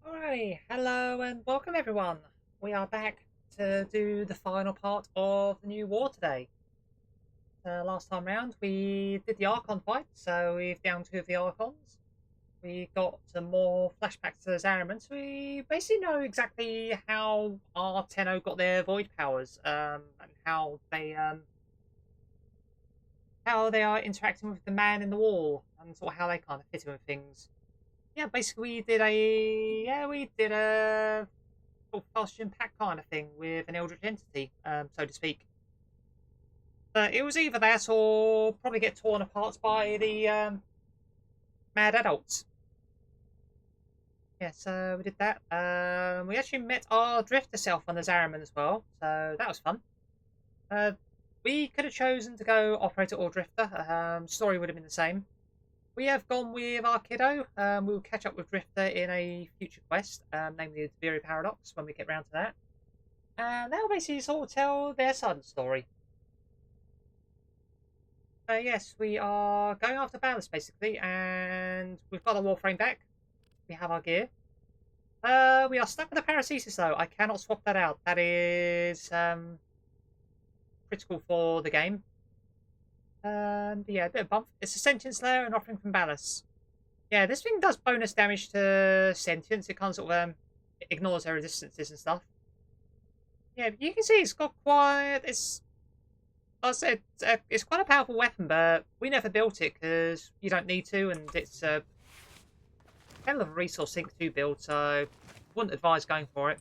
Alrighty, hello and welcome everyone. We are back to do the final part of the new war today. Last time round we did the Archon fight, so we've down two of the Archons. We got some more flashbacks to the Zariman, so we basically know exactly how our Tenno got their void powers, and how they are interacting with the man in the wall, and sort of how they kind of fit in with things. Yeah, basically we did a sort of costume pack kind of thing with an eldritch entity, so to speak. But it was either that or probably get torn apart by the mad adults. Yeah, so we did that. We actually met our drifter self on the Zariman as well, so that was fun. Uh, we could have chosen to go operator or drifter. Story would have been the same. We have gone with our kiddo. We'll catch up with Drifter in a future quest, namely the Theory Paradox, when we get round to that. And they'll basically sort of tell their side of the story. Yes, we are going after Ballas basically, and we've got our Warframe back. We have our gear. We are stuck with the Paracesis though. I cannot swap that out. That is critical for the game. But yeah, a bit of bump. It's a Sentience Slayer and offering from Ballas. Yeah, this thing does bonus damage to Sentience. It kind of sort of ignores their resistances and stuff. Yeah, you can see it's got quite. I said it's quite a powerful weapon, but we never built it because you don't need to, and it's a hell of a resource sink to build. So, wouldn't advise going for it.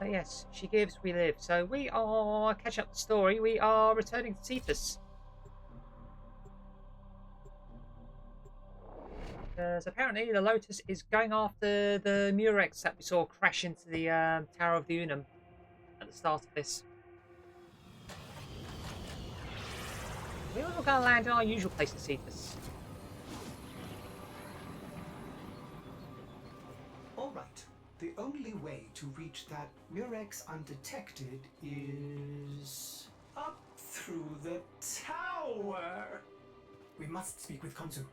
But yes, she gives, we live. So we are catching up the story. We are returning to Cephas. Because apparently the Lotus is going after the Murex that we saw crash into the Tower of the Unum at the start of this. We're not going to land in our usual place in Cephas. All right. The only way to reach that Murex undetected is up through the tower. We must speak with Konzu.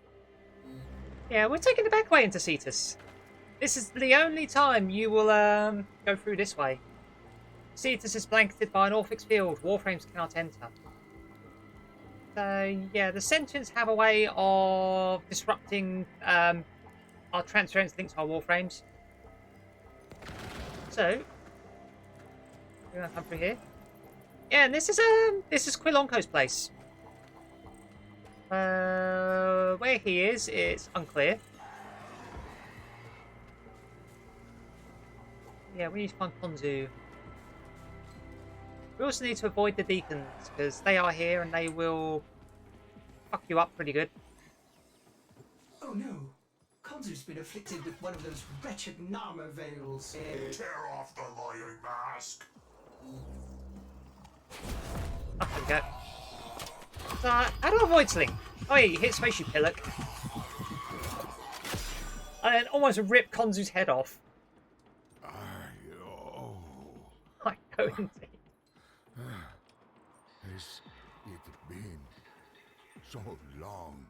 Yeah, we're taking the back way into Cetus. This is the only time you will go through this way. Cetus is blanketed by an Orphix field. Warframes cannot enter. So yeah, the Sentients have a way of disrupting our transference links to our Warframes. So we're gonna come through here. Yeah, and this is Quilonko's place. Where he is, it's unclear. Yeah, we need to find Konzu. We also need to avoid the deacons, because they are here and they will fuck you up pretty good. Oh no. Konzu's been afflicted with one of those wretched Nama veils. Tear off the lying mask. Up we go. So, how do I avoid Sling? Oh yeah, you hit space, you pillock. And then almost rip Konzu's head off. I go indeed. Has it been so long?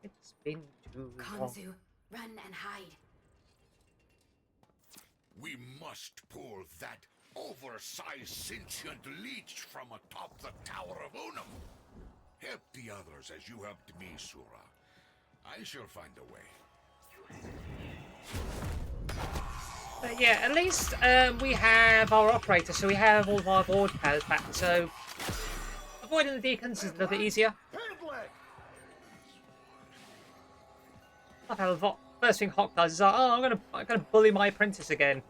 It's been too long. Konzu, run and hide. We must pull that oversized sentient leech from atop the Tower of Unum. Help the others as you helped me, Sura. I shall find a way. Yeah, at least we have our operator, so we have all of our board powers back. So avoiding the deacons is a little bit easier. I've had a lot. First thing Hawk does is like, oh, I'm gonna bully my apprentice again.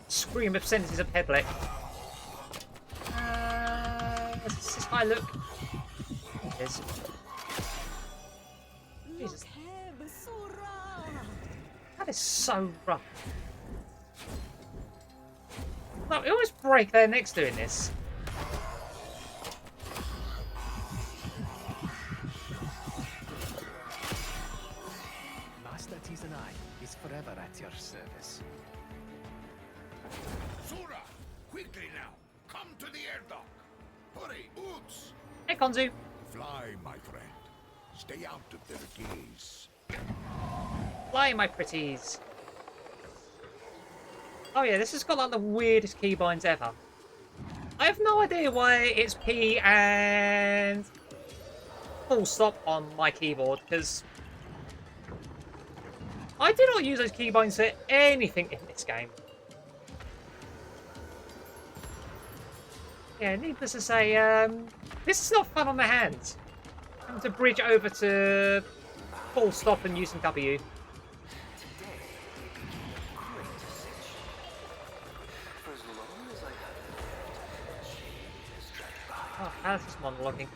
Scream of sentences of Pedlick. Does this guy look? It is. Jesus. That is so rough. No, we always break their necks doing this. Master Tizanai is forever at your service. Sura, quickly now. Come to the air dock. Hurry, Oots. Hey, Konzu. Fly, my friend. Stay out of their gaze. Fly, my pretties. Oh yeah, this has got like the weirdest keybinds ever. I have no idea why it's P and full stop on my keyboard, because I do not use those keybinds for anything in this game. Yeah, needless to say, this is not fun on the hands. Having to bridge over to full stop and using W. Oh, how's this monologuing?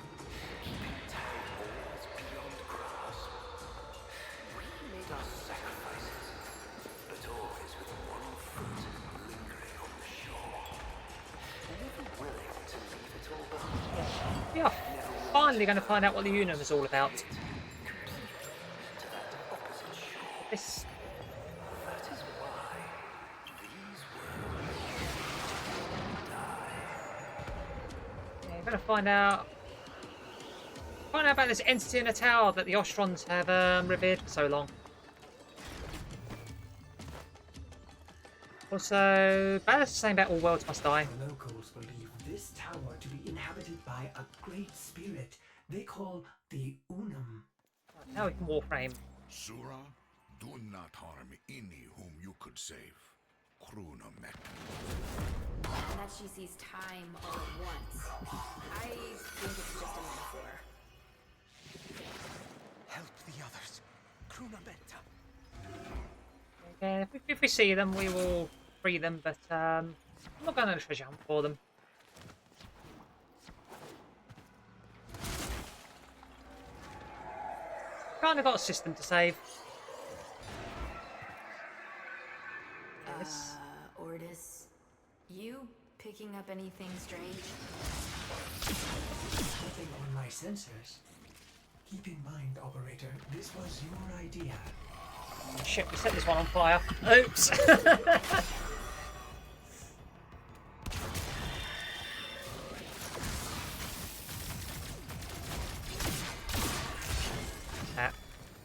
We are finally going to find out what the Unum is all about. This... Yeah, we're going to find out about this entity in a tower that the Ostrons have revered for so long. Also, Ballas is saying about all worlds must die. The locals believe this tower to be inhabited by a great spirit they call the Unum. Now we can Warframe. Sura, do not harm any whom you could save. Kruna met. And that she sees time all at once. I think it's just a metaphor. Help the others. Kruna Benta. Yeah, if we see them, we will free them, but I'm not going to treasure hunt for them. Kind of got a system to save. Yes. Ordis, you picking up anything strange? Something on my sensors. Keep in mind, operator, this was your idea. Shit, we set this one on fire. Oops!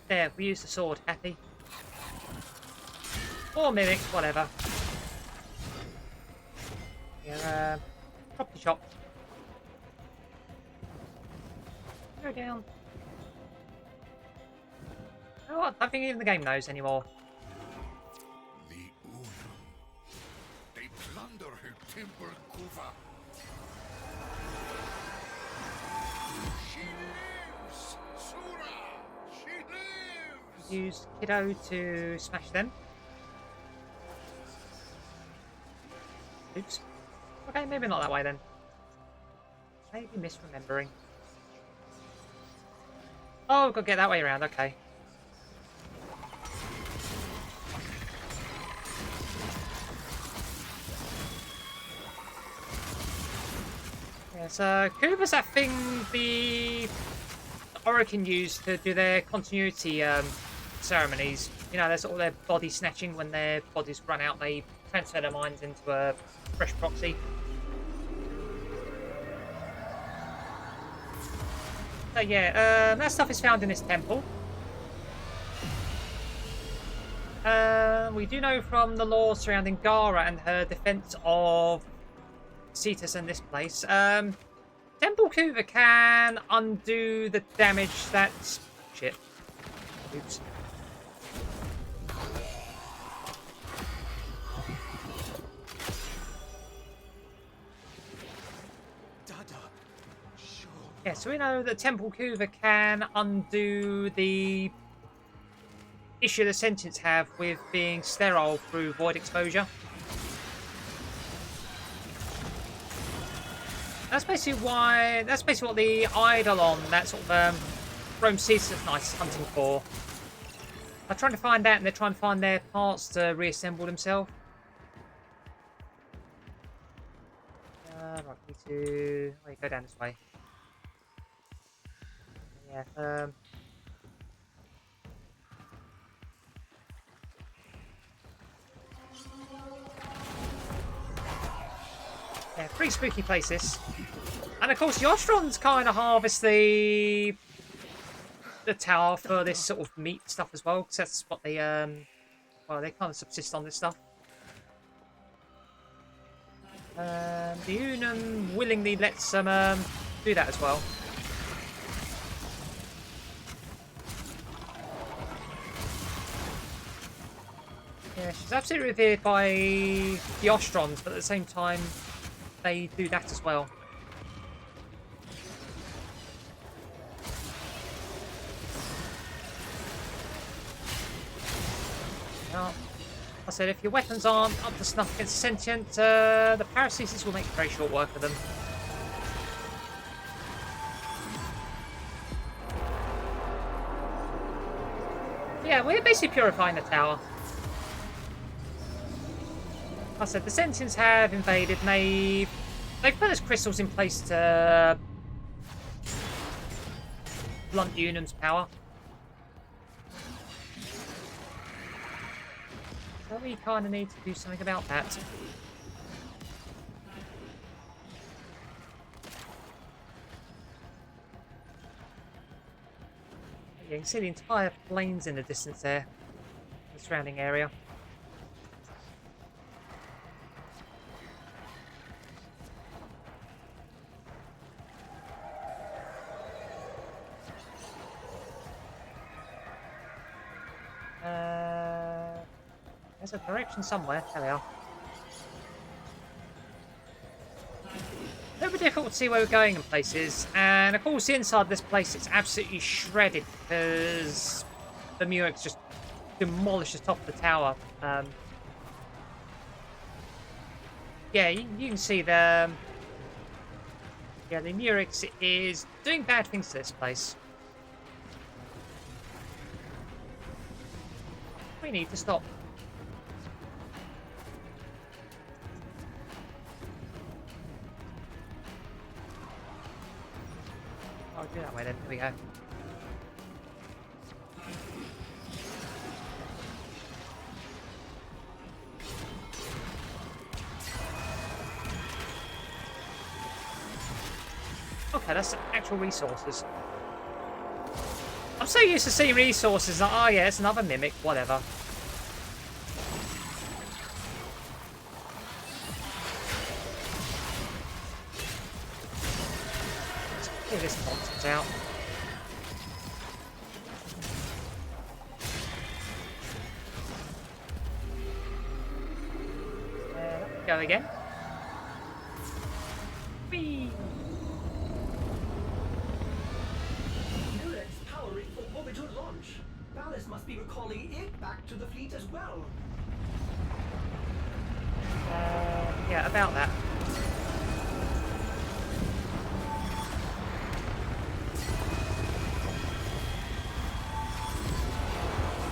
There, we used the sword. Happy. Or mimics, whatever. Yeah, property shop. Go down. You know what? I don't think even the game knows anymore. The Unum. They plunder her temple Kuva. She lives! Sura! She lives! Use Kiddo to smash them. Oops. Okay, maybe not that way then. Maybe misremembering. Oh, we've got to get that way around, okay. Yeah, so Kuba's that thing the Archon used to do their continuity ceremonies. You know, they're sort of their body snatching. When their bodies run out, they transfer their minds into a fresh proxy. So yeah, that stuff is found in this temple. We do know from the lore surrounding Gara and her defense of Cetus and this place, Temple Kuva can undo the damage that's... Shit. Oops. Yeah, so we know that Temple Kuva can undo the issue the sentients have with being sterile through void exposure. That's basically what the Eidolon, that sort of Rome Cetus Knight is hunting for. They're trying to find out, and they're trying to find their parts to reassemble themselves. Right, we need to... Oh, you go down this way. Yeah, yeah, pretty spooky place this. And of course the Ostrons kind of harvest the the tower for this sort of meat stuff as well, because that's what they well, they kind of subsist on this stuff. The Unum willingly lets them do that as well. Yeah, she's absolutely revered by the Ostrons, but at the same time, they do that as well. Well, I said if your weapons aren't up to snuff against sentient, the paracesis will make very short work of them. Yeah, we're basically purifying the tower. Like I said, the sentients have invaded, and they've put those crystals in place to blunt Unum's power. So we kind of need to do something about that. Yeah, you can see the entire plains in the distance there, the surrounding area. There's a direction somewhere. There we are. A little bit difficult to see where we're going in places, and of course inside this place it's absolutely shredded because the Murex just demolished the top of the tower. Yeah, you can see the Murex is doing bad things to this place. We need to stop. Oh, do that way then. Here we go. Okay, that's actual resources. I'm so used to seeing resources that, oh yeah, it's another mimic, whatever. Let's clear this nonsense out. Go again. Whee! Powering for orbital launch. Ballas must be recalling it back to the fleet as well. Yeah, about that.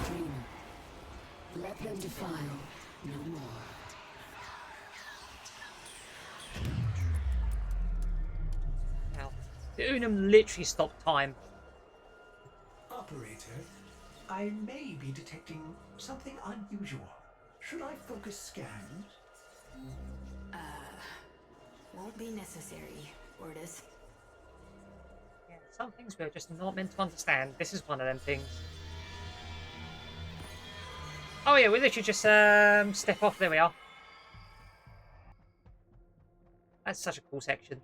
Dream. Let them defile no more. Now, the Unum literally stopped time. Operator, I may be detecting something unusual. Should I focus scan? Won't be necessary, Ordis. Yeah, some things we're just not meant to understand. This is one of them things. Oh yeah, we literally just step off. There we are. That's such a cool section.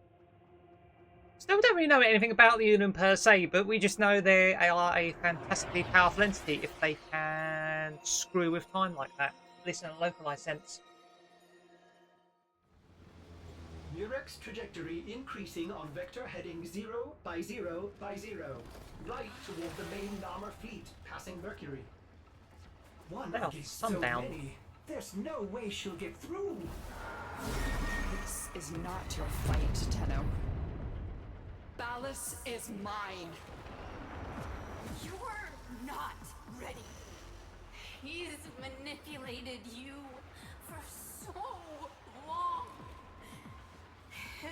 Still don't really know anything about the Unum per se, but we just know they are a fantastically powerful entity if they can screw with time like that, at least in a localized sense. Murex trajectory increasing on vector heading 0 by 0 by 0. Right toward the main armor fleet, passing Mercury. One Well, against sundown. so many. There's no way she'll get through. This is not your fight, Tenno. Ballas is mine. You're not ready. He's manipulated you for so long. He'll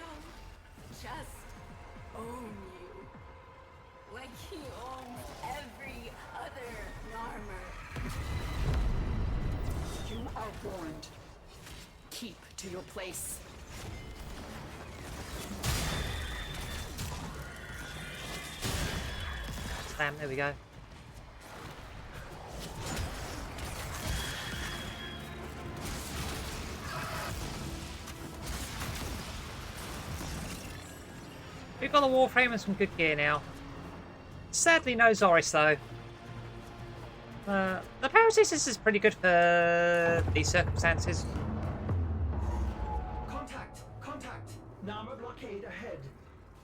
just own you. Like he owns every other Narmer. You are warned. Keep to your place. Bam, there we go. We've got a Warframe and some good gear now. Sadly, no Zoris though. The Paralysis is pretty good for these circumstances. Contact! Contact! Nama blockade ahead.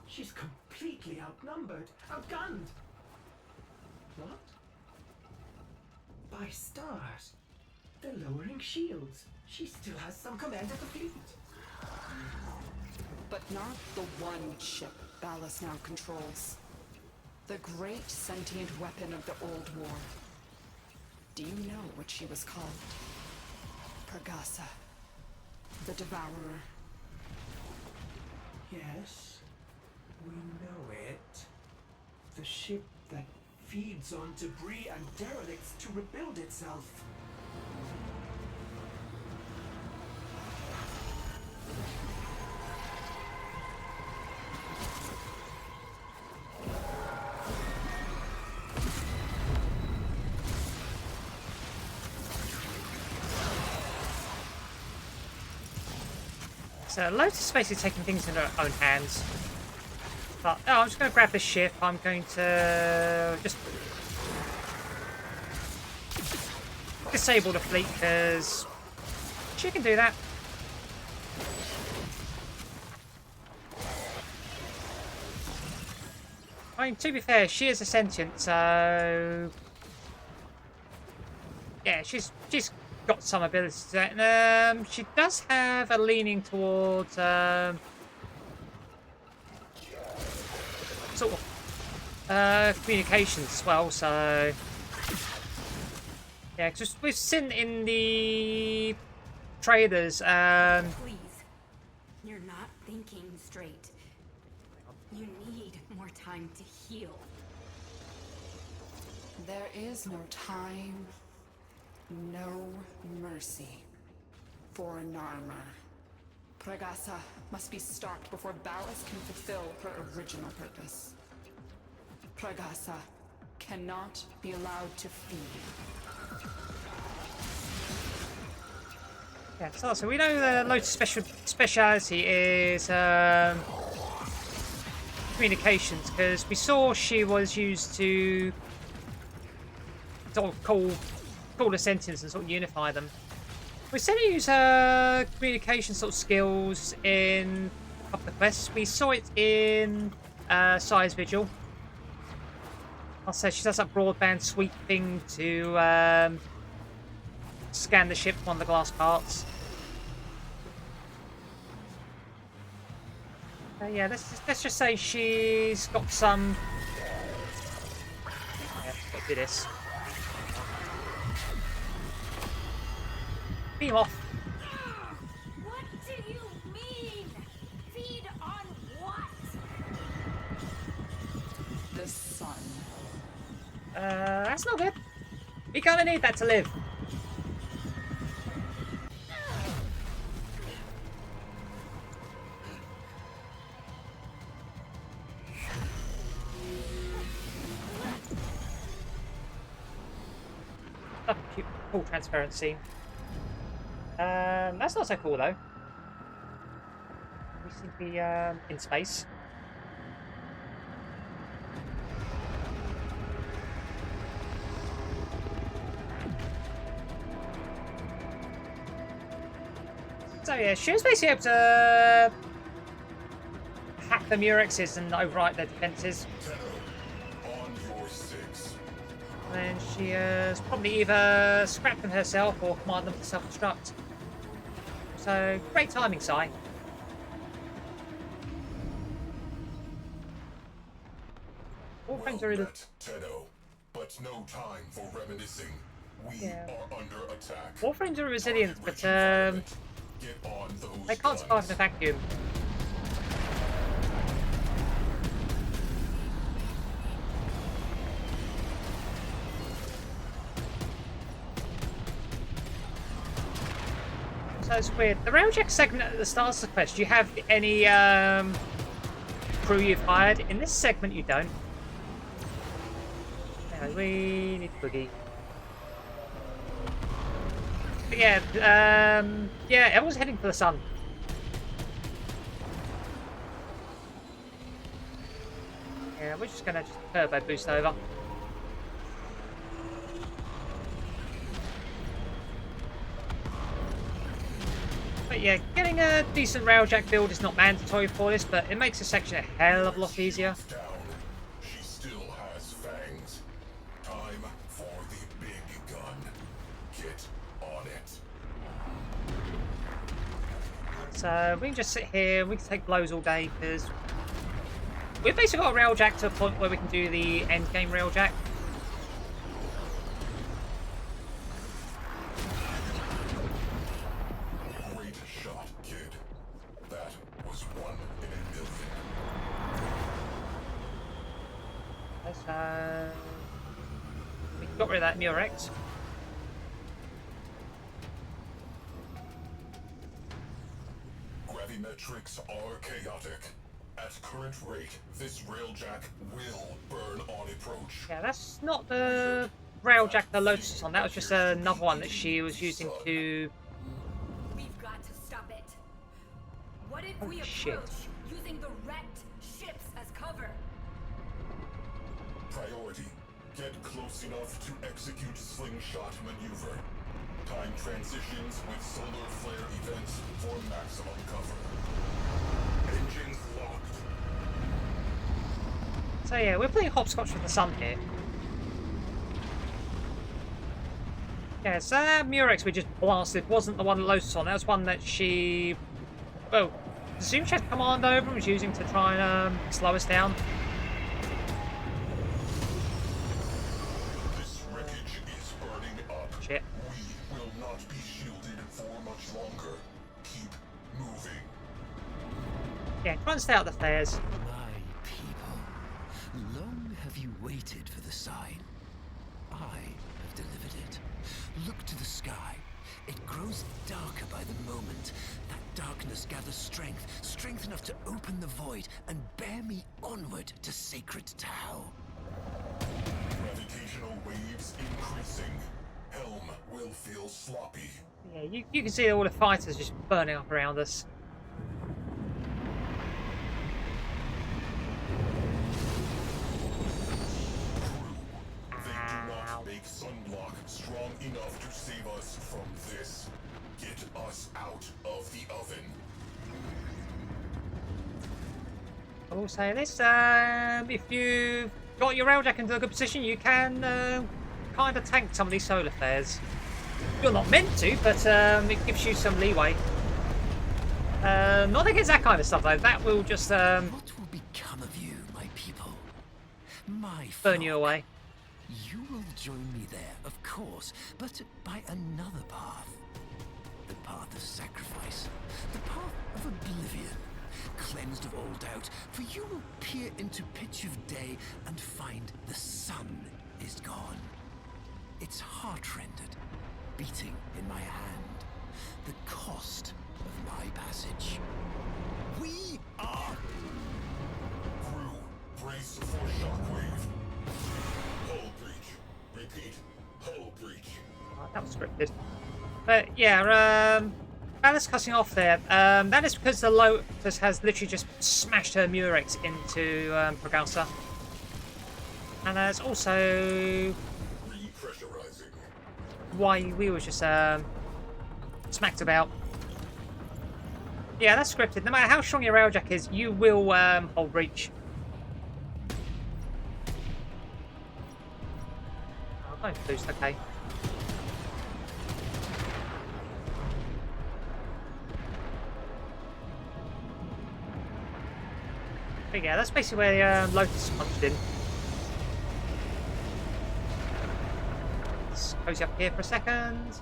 She's completely outnumbered, outgunned. What? By stars. They're lowering shields. She still has some command of the fleet. But not the one ship Ballas now controls. The great sentient weapon of the old war. Do you know what she was called? Pregasa. The Devourer. Yes, we know it. The ship that feeds on debris and derelicts to rebuild itself. So Lotus is basically taking things in her own hands. But I'm just going to grab this ship. I'm going to just disable the fleet because she can do that. I mean, to be fair, she is a sentient, so yeah, she's got some ability to that. She does have a leaning towards sort of communications as well. So yeah, because we've seen in the traders. Please. You're not thinking straight. You need more time to heal. There is no time, no mercy for an armor. Pregasa must be stopped before Ballas can fulfill her original purpose. Pregasa cannot be allowed to feed. Yeah, so we know the Lotus speciality is communications, because we saw she was used to sort of call the sentients and sort of unify them. We've seen her use her communication sort of skills in a couple of quests. We saw it in Size Vigil. I'll say she does that broadband sweep thing to scan the ship for one of the glass parts. Yeah, let's just say she's got some. Yeah, got to do this. Beam off. What do you mean? Feed on what? The sun. That's not good. We kind of need that to live. Oh, cute, cool transparent scene. That's not so cool though. We seem to be in space. So yeah, she was basically able to hack the Murexes and overwrite their defenses. And she has probably either scrapped them herself or commanded them to self-destruct. So, great timing, Sai. Warframes are really... Tedo, but no time for reminiscing. We Yeah. are under attack. Warframes are resilient, but Get on those they can't survive in a vacuum. So it's weird. The railjack segment at the start of the quest, do you have any crew you've hired? In this segment, you don't. Okay, we need boogie. But yeah, yeah, everyone's heading for the sun. Yeah, we're just gonna turbo boost over. But yeah, getting a decent railjack build is not mandatory for this, but it makes the section a hell of a lot easier. Down. She still has fangs. Time for the big gun. Get on it. So we can just sit here, we can take blows all day, because we've basically got a railjack to a point where we can do the end game railjack. Great shot, kid. That was 1 in a million. So we got rid of that Murex. Gravimetrics are chaotic. At current rate, this railjack will burn on approach. Yeah, that's not the railjack the Lotus is on. That was just another one that she was using to. We've got to stop it. What if Holy we shit. approach using the wrecked ships as cover? Priority. Get close enough to execute slingshot maneuver. Time transitions with solar flare events for maximum cover. Engines locked. So yeah, we're playing hopscotch with the sun here. Yeah, so that Murex we just blasted wasn't the one that Lotus on. That was one that she, well, I assume she had command over and was using to try and slow us down. This wreckage is burning up. Shit. We will not be shielded for much longer. Keep moving. Yeah, try and stay out of the flares. My people, long have you waited for the sign. I have delivered it. Look to the sky. It grows darker by the moment. That darkness gathers strength, strength enough to open the void and bear me onward to Sacred Tau. Gravitational waves increasing. Helm will feel sloppy. Yeah, you can see all the fighters just burning up around us. They do not make sunblock strong enough to save us from this. Get us out of the oven. I will say this, if you've got your railjack into a good position, you can kind of tank some of these solar flares. You're not meant to, but it gives you some leeway. Not against that kind of stuff, though. That will just What will become of you, my people? My burn you flock? away. You will join me there, of course, but by another path. The path of sacrifice. The path of oblivion. Cleansed of all doubt, for you will peer into pitch of day and find the sun is gone. Its heart-rendered, beating in my hand. The cost of my passage. We are... Crew, brace for shockwave. Hull breach. Repeat, hull breach. Oh, that was scripted. But yeah, Ballas cutting off there. That is because the Lotus has literally just smashed her Murex into Progausa. And that's also Repressurizing. why we were just smacked about. Yeah, that's scripted. No matter how strong your railjack is, you will hold breach. Oh, don't boost, okay. But yeah, that's basically where Lotus punched in. Let's cozy up here for a second.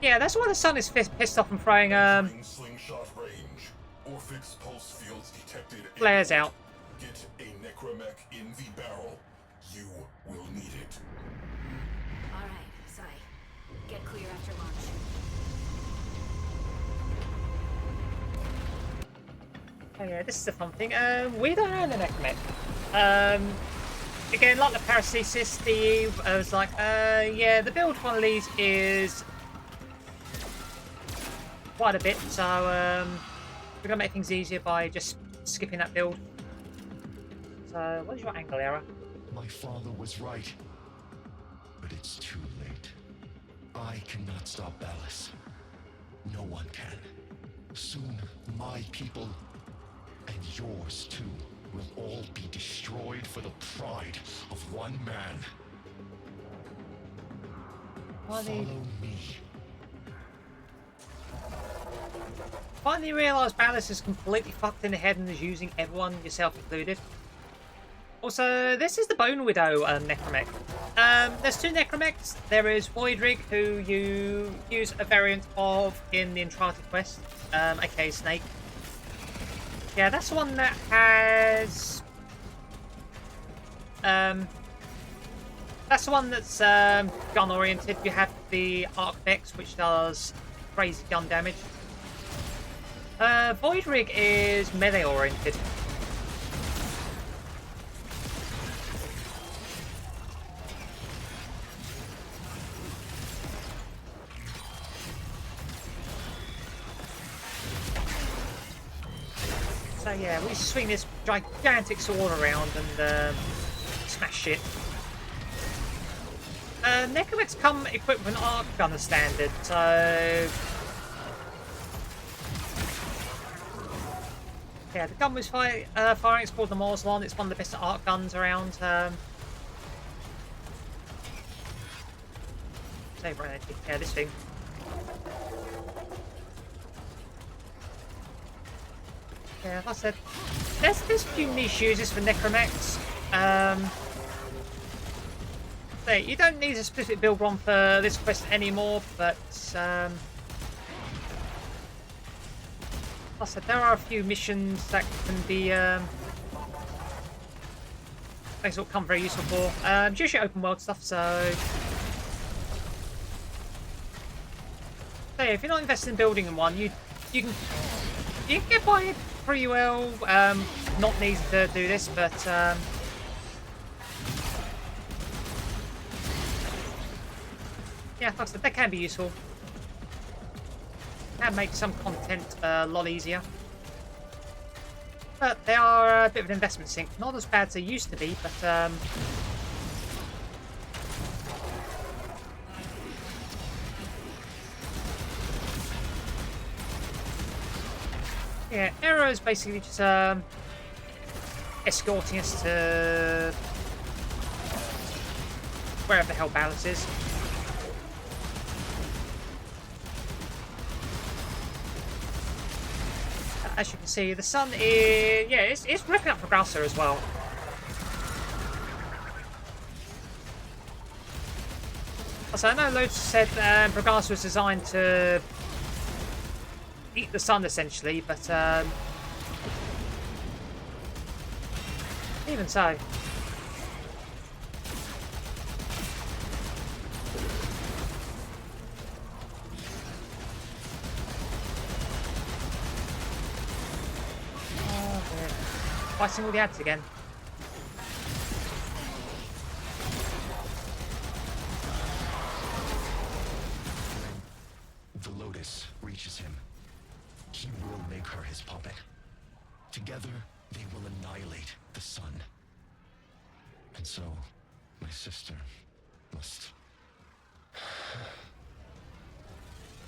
Yeah, that's why the sun is pissed off and throwing Entering slingshot range. Orphix pulse fields detected. flares out. Get a necromech in the barrel. You will need it. All right, Sai. Get clear after launch. Oh yeah, this is a fun thing. We don't own an necromech. again, like the paracesis, I was like, yeah, the build for one of these is quite a bit, so we're gonna make things easier by just skipping that build. So, what is your angle error? My father was right. But it's too late. I cannot stop Ballas. No one can. Soon, my people, and yours too, will all be destroyed for the pride of one man. Follow me. Finally realised Ballas is completely fucked in the head and is using everyone, yourself included. Also, this is the Bone Widow Necromech. There's two Necromechs. There is Voidrig, who you use a variant of in the Enchanted Quest, aka Snake. Yeah, that's the one that has... that's the one that's gun-oriented. You have the Archvex, which does crazy gun damage. Voidrig is melee-oriented. So yeah, we swing this gigantic sword around and smash shit. Necromechs come equipped with an arc gun as standard, so... Yeah, the gun was firing, it's called the Morslon. It's one of the best arc guns around. Say right, yeah, this thing. Yeah, like I said, there's a few niche uses for Necromechs. So you don't need a specific build one for this quest anymore, but like I said, there are a few missions that can be things that will come very useful for. It's usually open world stuff, so yeah, if you're not invested in building in one, you can get by pretty well, not needing to do this, but yeah, like I said, they can be useful. Can make some content a lot easier. But they are a bit of an investment sink. Not as bad as they used to be, but yeah, Arrow is basically just escorting us to wherever the hell Ballas is. As you can see, the sun is... yeah, it's ripping up Prograssa as well. Also, I know Lotus said Prograssa was designed to eat the sun, essentially, but even so. Fighting all the ads again. The Lotus reaches him. He will make her his puppet. Together, they will annihilate the sun. And so, my sister must...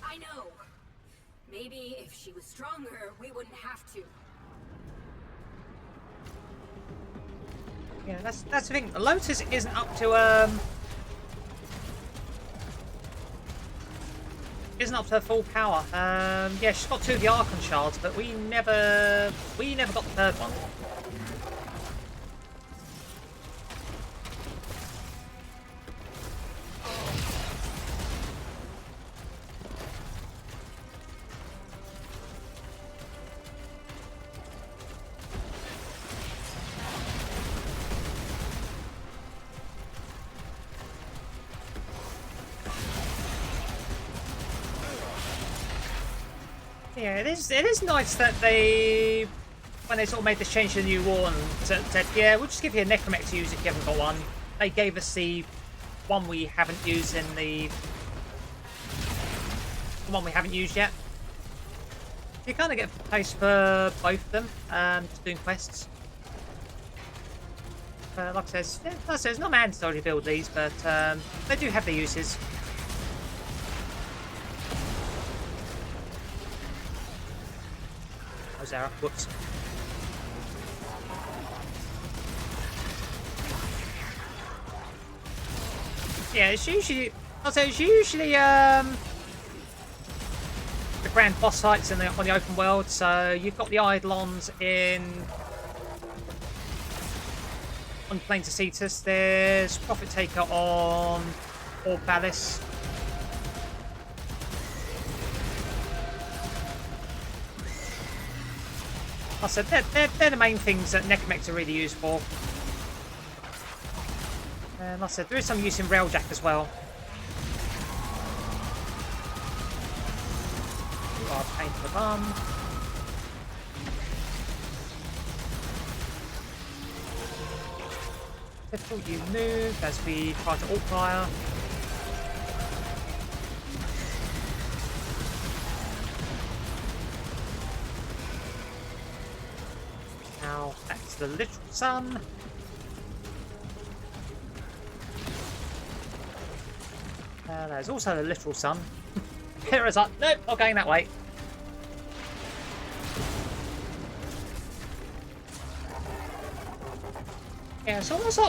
I know. Maybe if she was stronger, we wouldn't have to. Yeah, that's the thing. Lotus isn't up to her full power. Yeah, she's got 2 of the Archon shards, but we never got the 3rd one. Yeah, it is nice that they when they sort of made this change to the new war and said, yeah, we'll just give you a necromancer to use if you haven't got one. They gave us the one we haven't used in the one we haven't used yet. You kind of get a place for both of them, just doing quests. Like I said, it's not mandatory to build these, but they do have their uses. Oh, Zara. Whoops. Yeah, it's usually... I'll say it's usually the grand boss fights on the open world. So you've got the Eidolons on Plains of Cetus. There's Prophet Taker on Ballas. I said they're the main things that necromancer are really used for. And like I said, there is some use in Railjack as well. You are pain for the bum. Difficult, you move as we try to alt fire. Now back to the literal sun. There's also the literal sun. Hera's like, nope, not going that way. Yeah, it's almost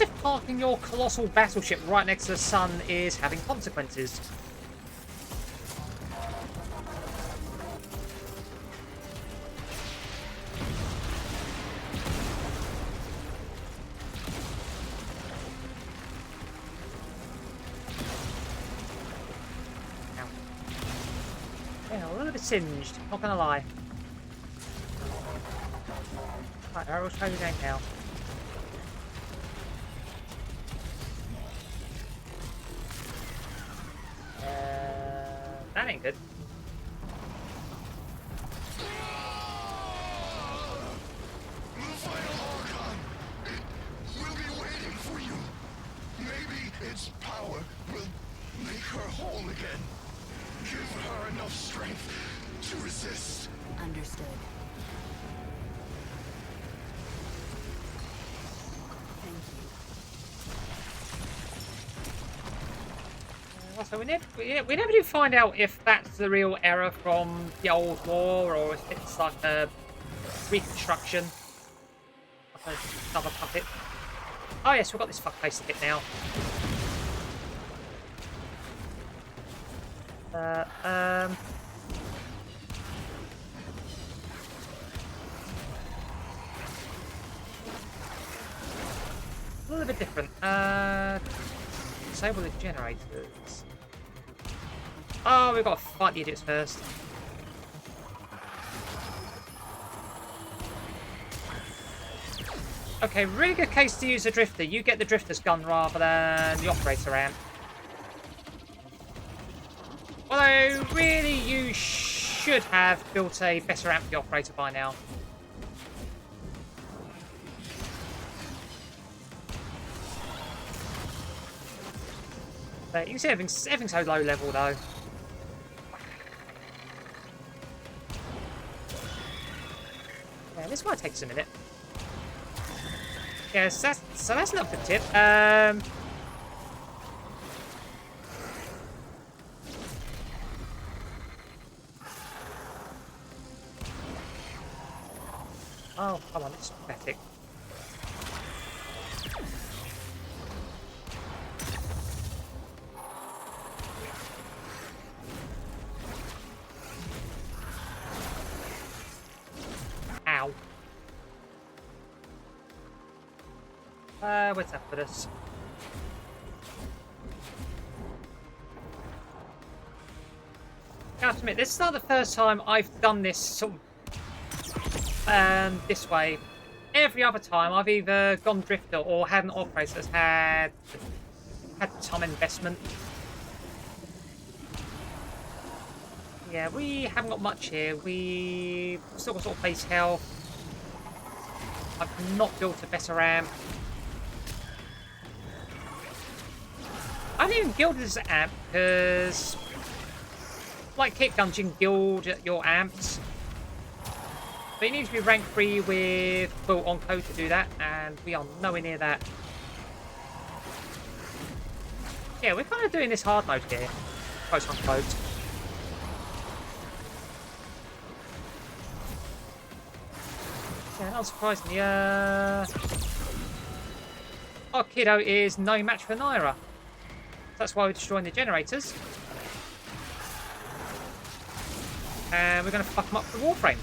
if parking your colossal battleship right next to the sun is having consequences. Singed, not gonna lie. Right, I'll try again now. That ain't good. The final Archon! It will be waiting for you! Maybe its power will make her whole again. Give her enough strength to resist. Understood. Thank you. So we never do find out if that's the real error from the old war or if it's like a reconstruction. Like another puppet. Oh yes, we've got this fuckface bit now. A little bit different. Disable the generators. Oh, we've got to fight the idiots first. Okay, really good case to use a drifter. You get the drifter's gun rather than the operator ramp. Although, really, you should have built a better ramp for the operator by now. But you can see everything's so low level, though. Yeah, this might take us a minute. Yes, so that's not a good tip. Oh, come on, it's pathetic. Ow. What's up with us? I have to admit, this is not the first time I've done this sort of this way. Every other time I've either gone drifter or had an operator that's had some investment. Yeah, we haven't got much here. We still got sort of base health. I've not built a better amp. I haven't even gilded this amp because, like kick guns, you can gild your amps. But you need to be rank 3 with full on code to do that, and we are nowhere near that. Yeah, we're kind of doing this hard mode here, quote unquote. Yeah, unsurprisingly, our kiddo is no match for Naira. That's why we're destroying the generators. And we're going to fuck them up with the Warframe.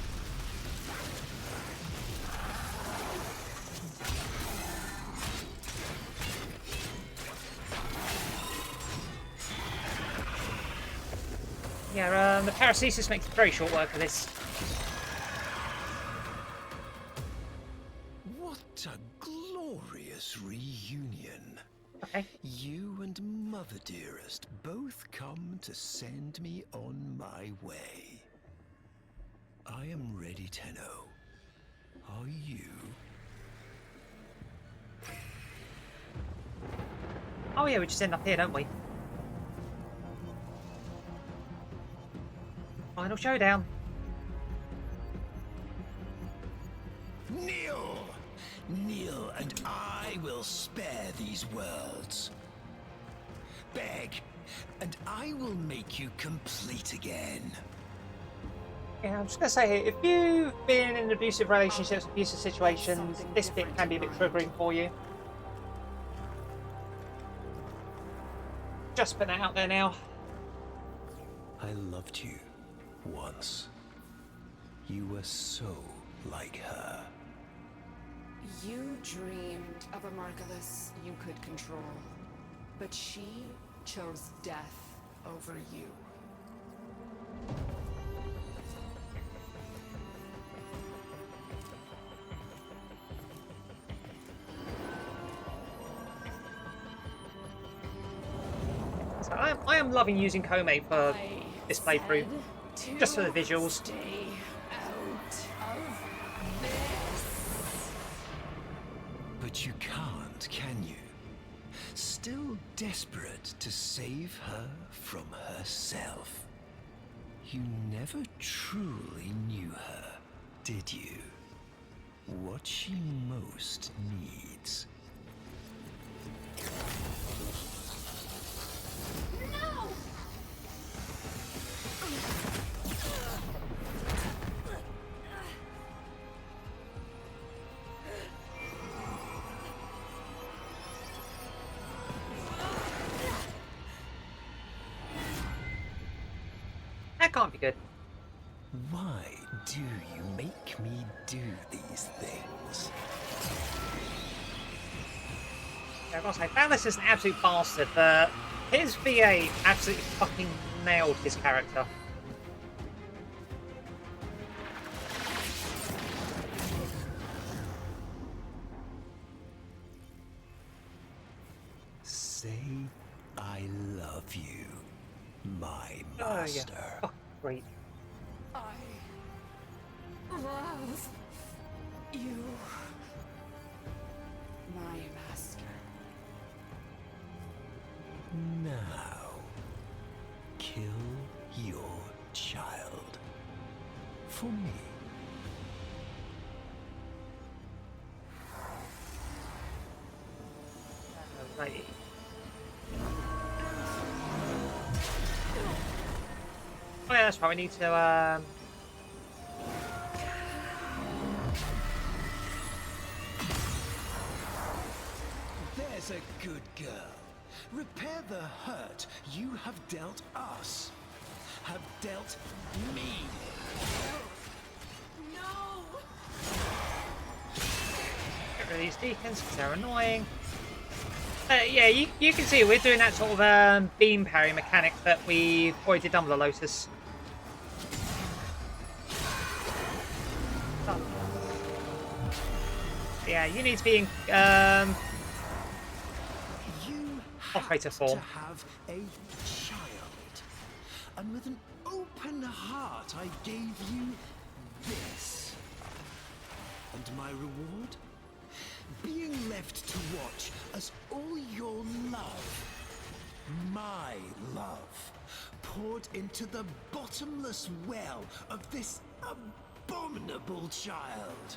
Yeah, the paracesis makes very short work of this. What a glorious reunion. Okay. You and Mother Dearest both come to send me on my way. I am ready, Tenno. Are you? Oh yeah, we just end up here, don't we? Final showdown. Kneel! Kneel, and I will spare these worlds. Beg, and I will make you complete again. Yeah, I'm just going to say here, if you've been in abusive relationships, abusive situations, this bit can be a bit triggering for you. Just putting that out there now. I loved you once. You were so like her. You dreamed of a Margulis you could control, but she chose death over you. So I am loving using Kome for this playthrough, just for the visuals. Stay out of this. But you can't, can you? Still desperate to save her from herself. You never truly knew her, did you? What she most needs. No! That can't be good. Why do you make me do these things? Yeah, I've got to say, Ballas is an absolute bastard, but his VA absolutely fucking nailed his character. Say I love you, my Oh yeah, master. fucking great. I love you, my master. Now, kill your child for me. Right. Oh yeah, that's right. We need to There's a good girl. Repair the hurt you have dealt us. Have dealt me. No! get rid of these deacons because they're annoying. Yeah, you can see we're doing that sort of beam parry mechanic that we've already done with the Lotus. Oh. Yeah, you need to be in You Operator had form. to have a child. And with an open heart I gave you this. And my reward? being left to watch as all your love, my love, poured into the bottomless well of this abominable child.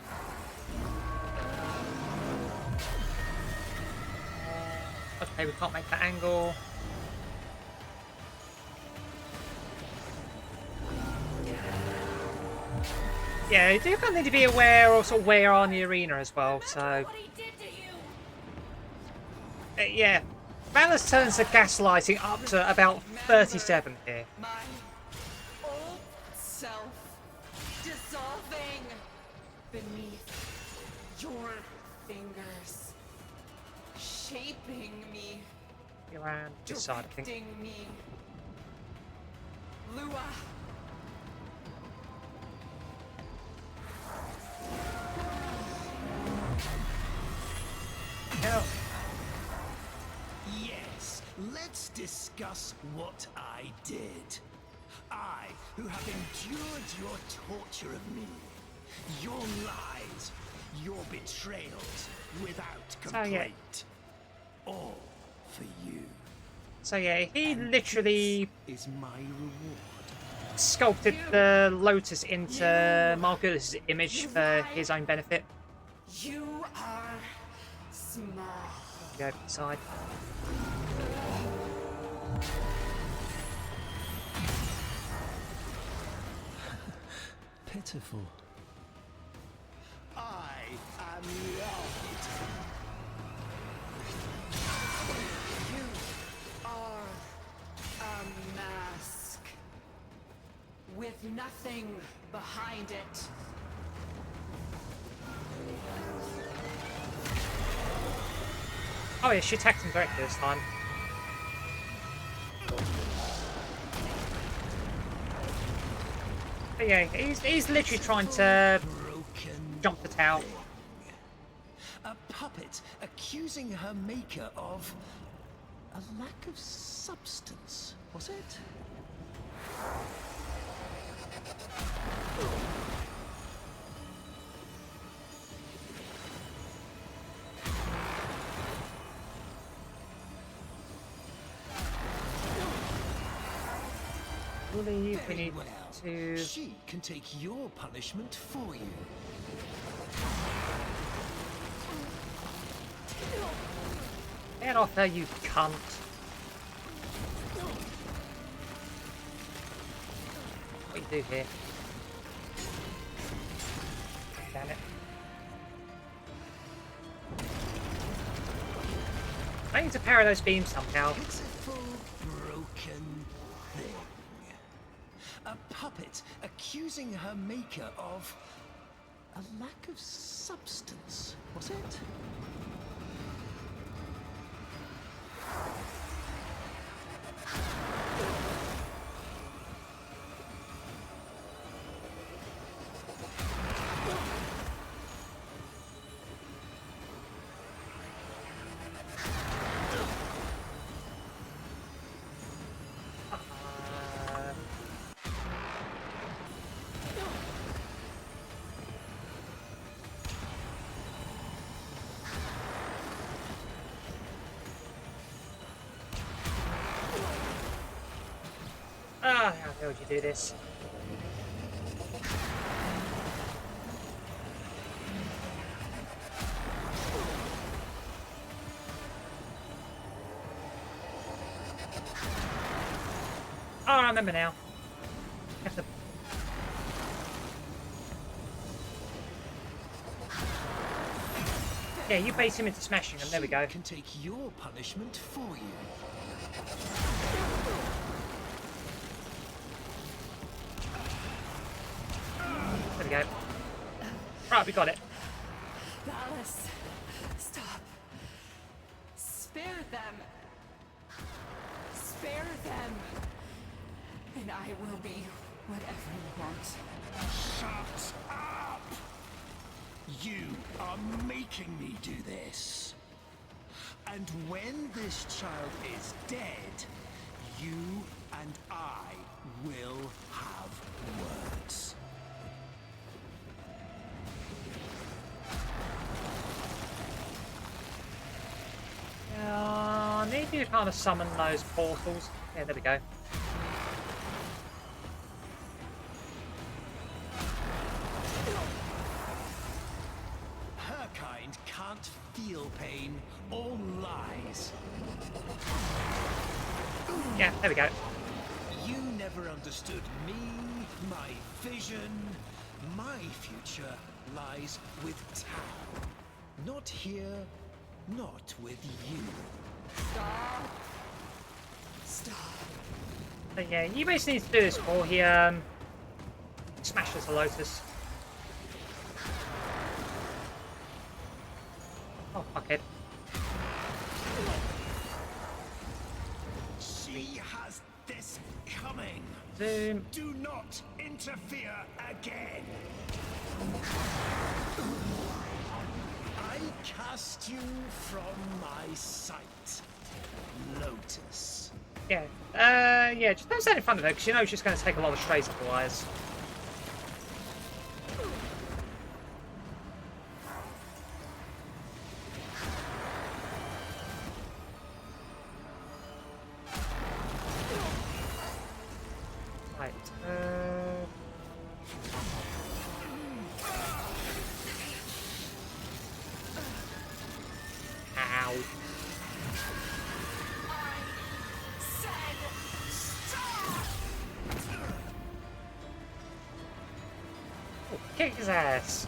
Okay, we can't make that angle. Yeah, you do kind of need to be aware of sort of where you are in the arena as well, so... yeah, Ballas turns the gaslighting up to about 37 here. My old self dissolving beneath your fingers, shaping me, You're around this side, I think. directing me. Lua. Now, Yes, let's discuss what I did. I, who have endured your torture of me, your lies, your betrayals, without complaint. All for you. so yeah, he literally Is my reward. sculpted the Lotus into Marcus' image for his own benefit. You are small. Go side. Pitiful. I am loved. You are a mask with nothing behind it. Oh yeah, she attacked him directly this time. But yeah, he's literally trying to Broken jump the tower. thing. A puppet accusing her maker of a lack of substance, was it? I believe we Very need well. to... She can take your punishment for you. Get off her, you cunt. What do you do here? Damn it. I need to parry those beams somehow. Pitiful, broken thing. A puppet accusing her maker of a lack of substance, was it? How the hell would you do this? Oh, I remember now. Have to... Yeah, you bait him into smashing them. There we go. She can take your punishment for you. There we go. Right, we got it. Ballas, stop. Spare them. Spare them. And I will be whatever you want. Shut up! You are making me do this. And when this child is dead, you and I will have words. I need you to kind of summon those portals. Yeah, there we go. Her kind can't feel pain or lies. Yeah, there we go. You never understood me, my vision. My future lies with Tau. Not here, not with you. Stop. Stop. So yeah, you basically need to do this before he smashes the Lotus. Oh fuck it. She has this coming. Zoom. Do not interfere again. I cast you from my sight, Lotus. Yeah. Yeah, just don't stand in front of her because you know she's going to take a lot of strays otherwise. Right. Ow. Oh, kick his ass.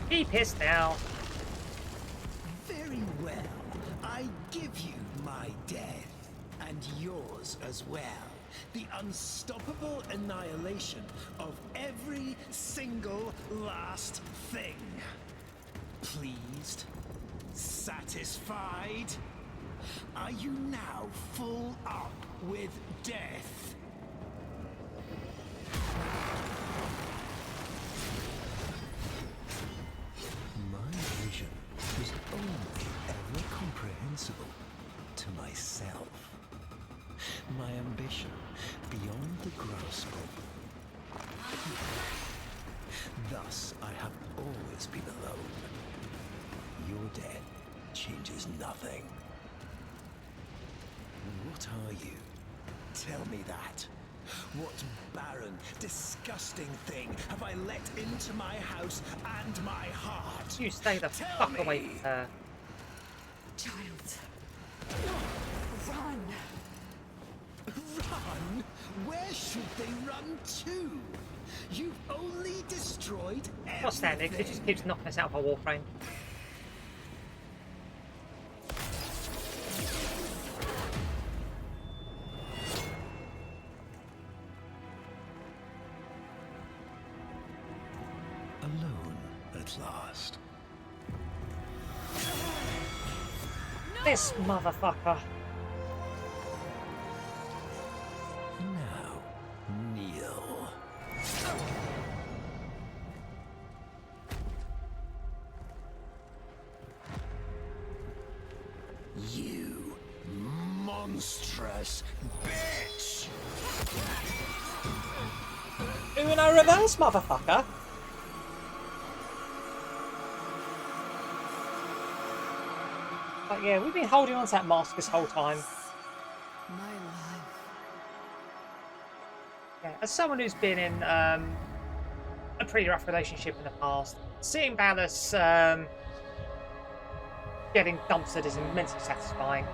Be pissed now. Very well. I give you my death, and yours as well. The unstoppable annihilation of every single last thing. Pleased? Satisfied? Are you now full up with death? My vision was only ever comprehensible to myself. My ambition beyond the grasp of. Thus, I have always been alone. Your death changes nothing. What are you? Tell me that. What barren, disgusting thing have I let into my house and my heart? You stay the fuck away from her. Child. Run. Run? Where should they run to? You've only destroyed everything. What's standing? It just keeps knocking us out of our Warframe. Alone at last. This motherfucker. Now, kneel. You monstrous bitch! Uno reverse, motherfucker. But yeah, we've been holding on to that mask this whole time. My life. Yeah, as someone who's been in a pretty rough relationship in the past, seeing Ballas getting dumpstered is immensely satisfying.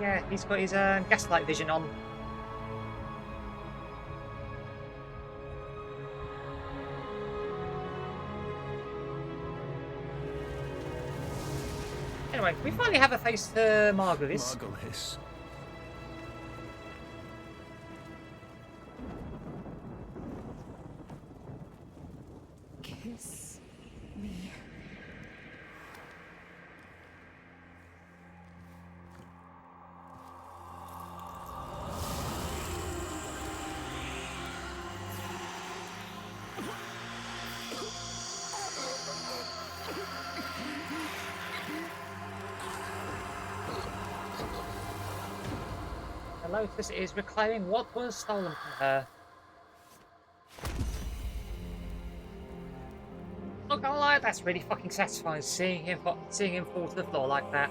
Yeah, he's got his gaslight vision on. Anyway, we finally have a face to Margulis. Margulis. Kiss me. Lotus is reclaiming what was stolen from her. Not gonna lie, that's really fucking satisfying seeing him fall to the floor like that.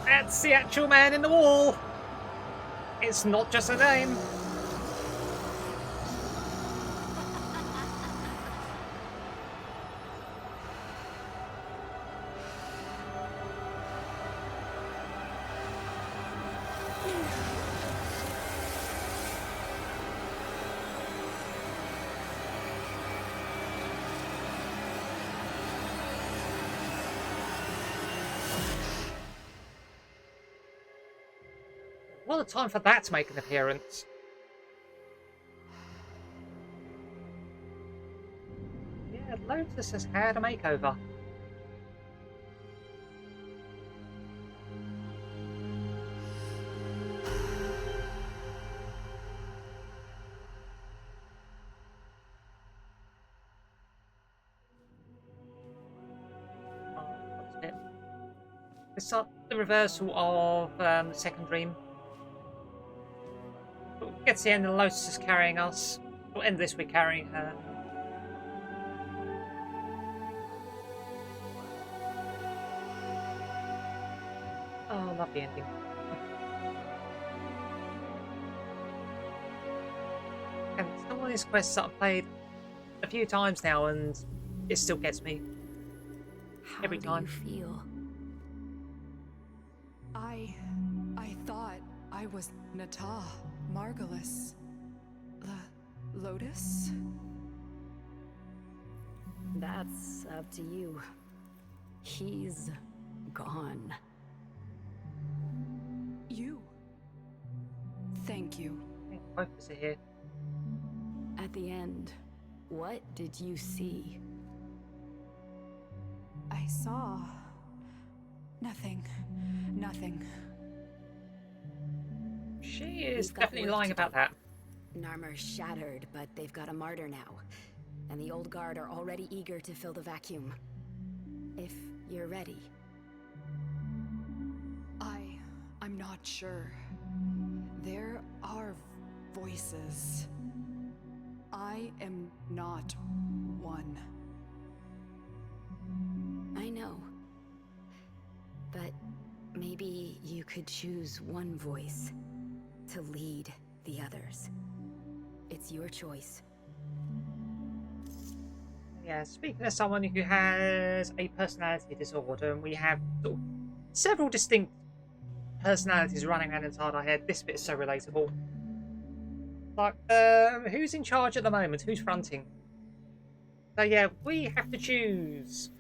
That's the actual man in the wall. It's not just a name. What a time for that to make an appearance. Yeah, Lotus has had a makeover. What's it? It's not the reversal of the second dream. Gets to the end and Lotus is carrying us. We'll end this with carrying her. Oh, lovely ending. And some of these quests that I've played a few times now and it still gets me. Every time. How do you feel? I thought I was Nata, Margulis, Lotus? That's up to you. He's gone. You. Thank you. I think both of us are here. At the end, what did you see? I saw... nothing. Nothing. She is We've got definitely work lying to about do. that. Narmer's shattered, but they've got a martyr now. And the old guard are already eager to fill the vacuum. If you're ready. I'm not sure. There are voices. I am not one. I know. But maybe you could choose one voice to lead the others. It's your choice. Yeah, speaking of someone who has a personality disorder, and we have sort of several distinct personalities running around inside our head, this bit is so relatable. Like, who's in charge at the moment? Who's fronting? So yeah, we have to choose.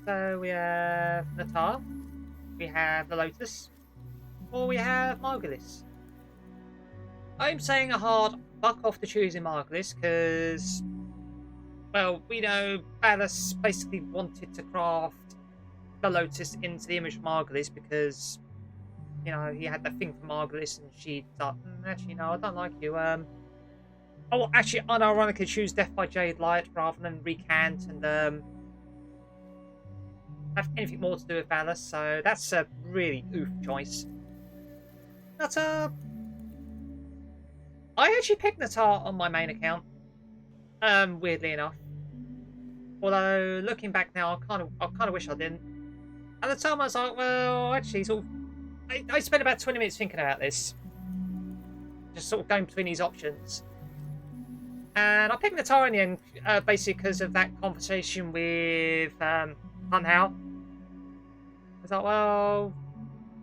So we have Natar, we have the Lotus, or we have Margulis. I'm saying a hard fuck off to choosing Margulis because, well, we know Ballas basically wanted to craft the Lotus into the image of Margulis because, you know, he had that thing for Margulis and she thought, actually, no, I don't like you. Oh, actually, unironically choose Death by Jade Light rather than recant and have anything more to do with Ballas, so that's a really oof choice. But, I actually picked Natar on my main account, weirdly enough. Although, looking back now, I kind of wish I didn't. At the time, I was like, well, actually, sort of, I spent about 20 minutes thinking about this. Just sort of going between these options. And I picked Natar in the end, basically because of that conversation with Hunhao. I was like, well,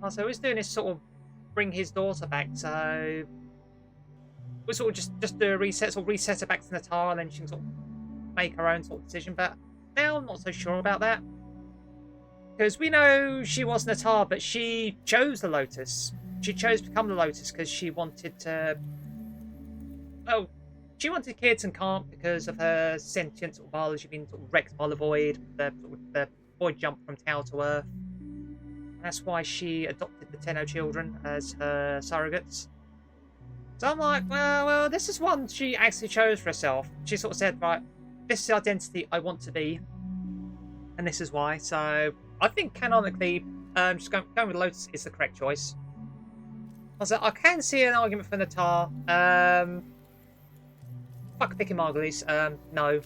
so he's doing this sort of bring his daughter back, so we'll sort of just do a reset, sort of reset her back to Natar, and then she can sort of make her own sort of decision. But now I'm not so sure about that. Because we know she was Natar, but she chose the Lotus. she chose to become the Lotus because she wanted to. Well, she wanted kids and can't because of her sentience or biology being sort of wrecked by the void. The void jump from tower to earth. And that's why she adopted the Tenno children as her surrogates. So I'm like, well, this is one she actually chose for herself. She sort of said, right, this is the identity I want to be, and this is why. So I think canonically, just going with Lotus is the correct choice. I can see an argument for Natar. Fuck picking Margulies. No.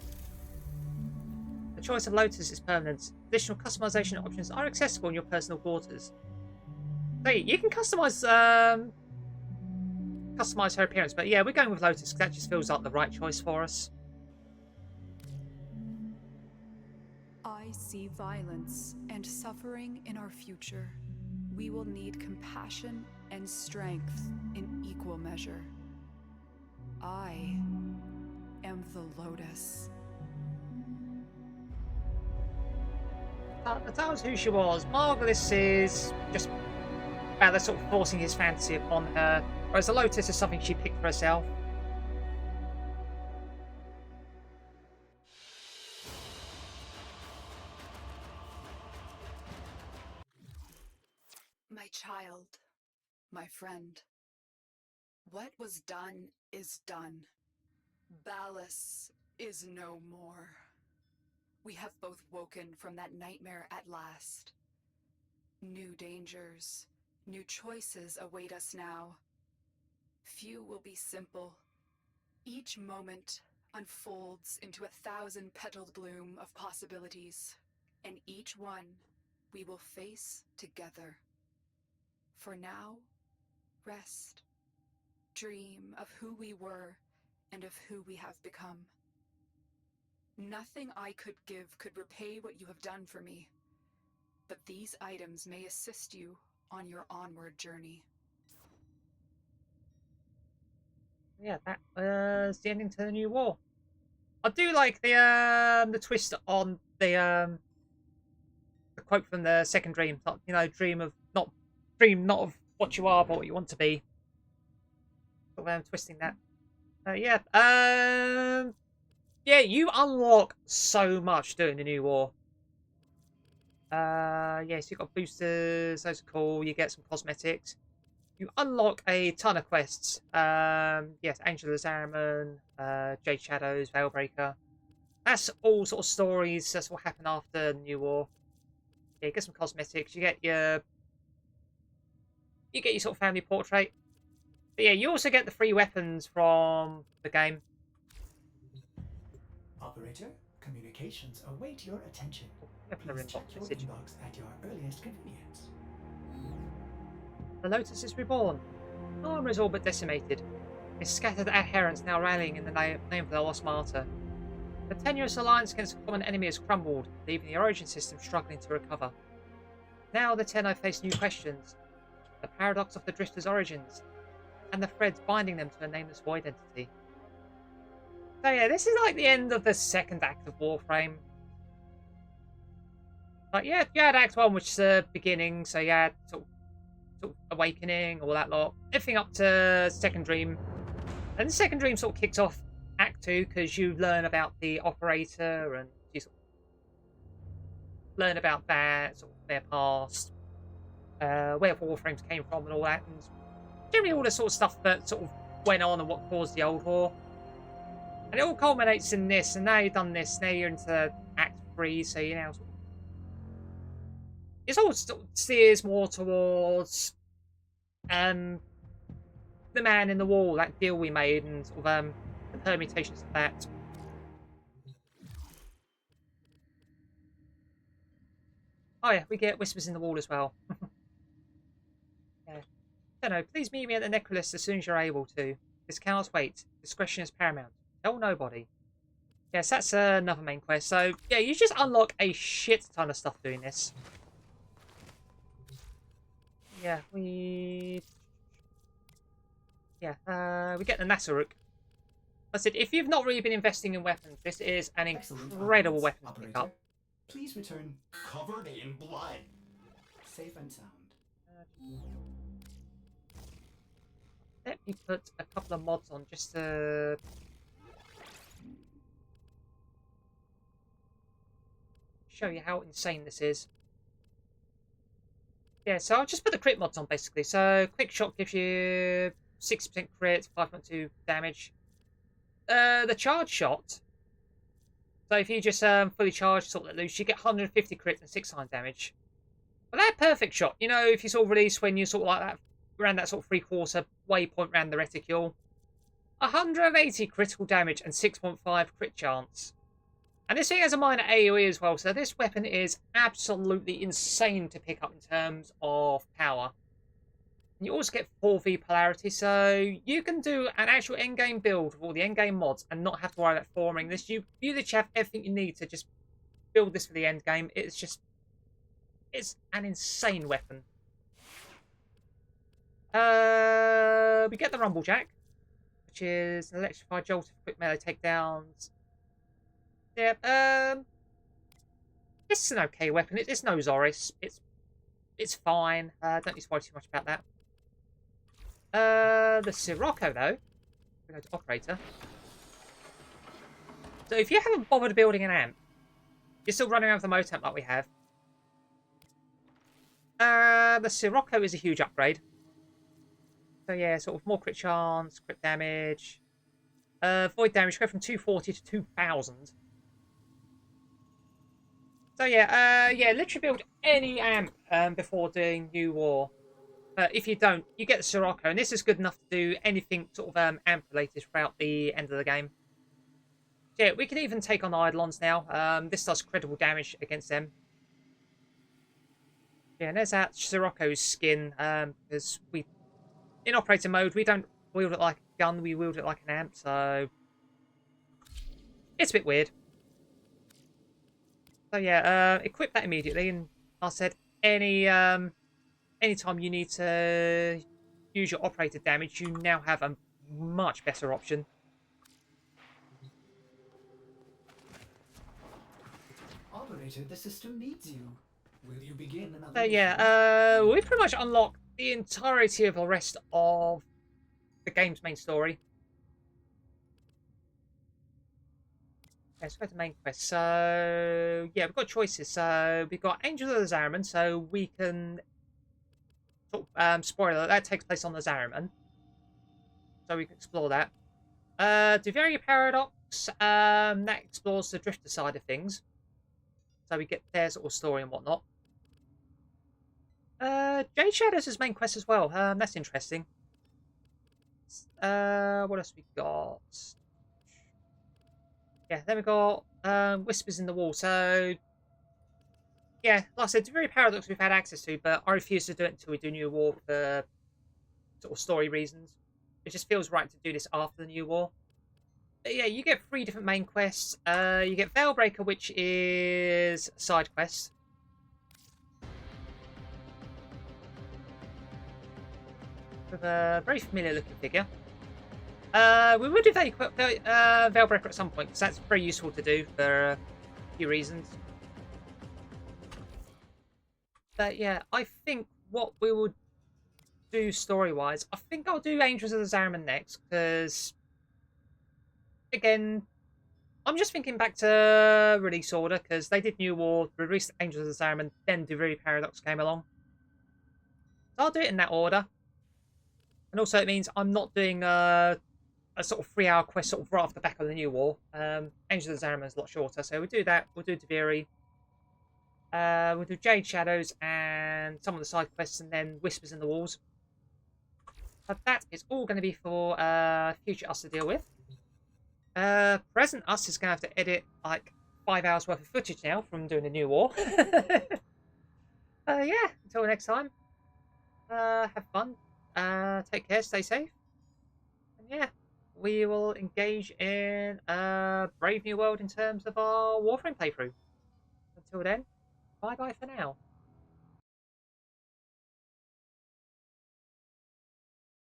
The choice of Lotus is permanent. Additional customization options are accessible in your personal quarters. So you can customize her appearance, but yeah, we're going with Lotus because that just feels like the right choice for us. I see violence and suffering in our future. We will need compassion and strength in equal measure. I am the Lotus. That was who she was. Margulis is just Ballas sort of forcing his fantasy upon her, whereas the Lotus is something she picked for herself. My child, my friend. What was done is done. Ballas is no more. We have both woken from that nightmare at last. New dangers, new choices await us now. Few will be simple. Each moment unfolds into 1,000-petaled bloom of possibilities, and each one we will face together. For now, rest. Dream of who we were and of who we have become. Nothing I could give could repay what you have done for me, but these items may assist you on your onward journey. Yeah, that was the ending to the new war. I do like the twist on the quote from the second dream. Dream not of what you are, but what you want to be. Sort of twisting that. Yeah, you unlock so much doing the new war. Yes, you've got boosters. Those are cool. You get some cosmetics. You unlock a ton of quests. Yes, Angel of the Zariman, Jade Shadows, Veilbreaker. That's all sort of stories. That's what happened after the New War. Yeah, you get some cosmetics. You get your sort of family portrait. But yeah, you also get the free weapons from the game. Operator, communications await your attention. Open the Please inbox check your message. inbox at your earliest convenience. The Lotus is reborn. Armor is all but decimated. Its scattered adherents now rallying in the name of the lost martyr. The tenuous alliance against a common enemy has crumbled, leaving the Origin system struggling to recover. Now the Tenno face new questions. The paradox of the Drifter's origins, and the threads binding them to a nameless void entity. So yeah, this is like the end of the second act of Warframe. Like, yeah, you had Act 1, which is the beginning, so you had sort of Awakening, all that lot. Everything up to Second Dream. And the Second Dream sort of kicks off Act 2, because you learn about the Operator, and you sort of learn about that, sort of their past, where Warframes came from and all that, and generally all the sort of stuff that sort of went on and what caused the old war. And it all culminates in this, and now you've done this, now you're into Act 3, so you now sort of... It all sort of steers more towards the man in the wall, that deal we made, and sort of the permutations of that. Oh yeah, we get whispers in the wall as well. Yeah. Tenno, please meet me at the Necrolis as soon as you're able to. This cannot wait. Discretion is paramount. Tell nobody. Yes, that's another main quest. So yeah, you just unlock a shit ton of stuff doing this. Yeah, we get the Nasaruk. I said, if you've not really been investing in weapons, this is an incredible weapon to pick up. Please return Covered in blood. safe and sound. Let me put a couple of mods on just to show you how insane this is. Yeah, so I'll just put the crit mods on basically. So quick shot gives you 6% crit, 5.2 damage. The charge shot. So if you just fully charge, sort of loose, you get 150 crit and 6 times damage. But that perfect shot, you know, if you sort of release when you sort of like that around that sort of 3/4 waypoint around the reticule, 180 critical damage and 6.5 crit chance. And this thing has a minor AoE as well, so this weapon is absolutely insane to pick up in terms of power. And you also get 4v polarity, so you can do an actual endgame build with all the endgame mods and not have to worry about farming this. You literally have everything you need to just build this for the endgame. It's an insane weapon. We get the Rumblejack, which is an electrified jolt of quick melee takedowns. Yep, it's an okay weapon. It's no Zoris. It's fine. Don't need to worry too much about that. The Sirocco, though. We go to Operator. So if you haven't bothered building an amp, you're still running over the Motamp like we have. The Sirocco is a huge upgrade. So yeah, sort of more crit chance, crit damage. Void damage go from 240 to 2000. So yeah, literally build any amp before doing New War. If you don't, you get the Sirocco, and this is good enough to do anything sort of amp related throughout the end of the game. So yeah, we can even take on Eidolons now. This does critical damage against them. Yeah, and there's that Sirocco's skin, because in operator mode, we don't wield it like a gun, we wield it like an amp, so it's a bit weird. So yeah, equip that immediately, and I said anytime you need to use your operator damage, you now have a much better option. Operator, the system needs you. Will you begin another So yeah, we pretty much unlocked the entirety of the rest of the game's main story. Let's go to main quest. So yeah, we've got choices. So we've got Angels of the Zariman, so we can spoiler that takes place on the Zariman. So we can explore that. Deveria Paradox, that explores the Drifter side of things. So we get their sort of story and whatnot. Jade Shadows is main quest as well. That's interesting. What else we got? Yeah, then we got Whispers in the Wall. So yeah, like I said, Deveria Paradox we've had access to, but I refuse to do it until we do New War for sort of story reasons. It just feels right to do this after the New War. But yeah, you get 3 different main quests. You get Veilbreaker, which is a side quest. With a very familiar looking figure. We will do Veilbreaker at some point, because that's very useful to do for a few reasons. But yeah, I think what we will do story-wise, I think I'll do Angels of the Zariman next, because again, I'm just thinking back to release order, because they did New War, released Angels of the Zariman, then Deveria Paradox came along. So I'll do it in that order. And also it means I'm not doing a sort of 3-hour quest sort of right off the back of the New War. Angels of the Zariman is a lot shorter, so we'll do that. We'll do Deveria. We'll do Jade Shadows and some of the side quests, and then Whispers in the Walls. But that is all going to be for future us to deal with. Present us is going to have to edit like 5 hours worth of footage now from doing the New War. Yeah, until next time. Have fun. Take care, stay safe. And yeah, we will engage in a Brave New World in terms of our Warframe playthrough. Until then, bye-bye for now.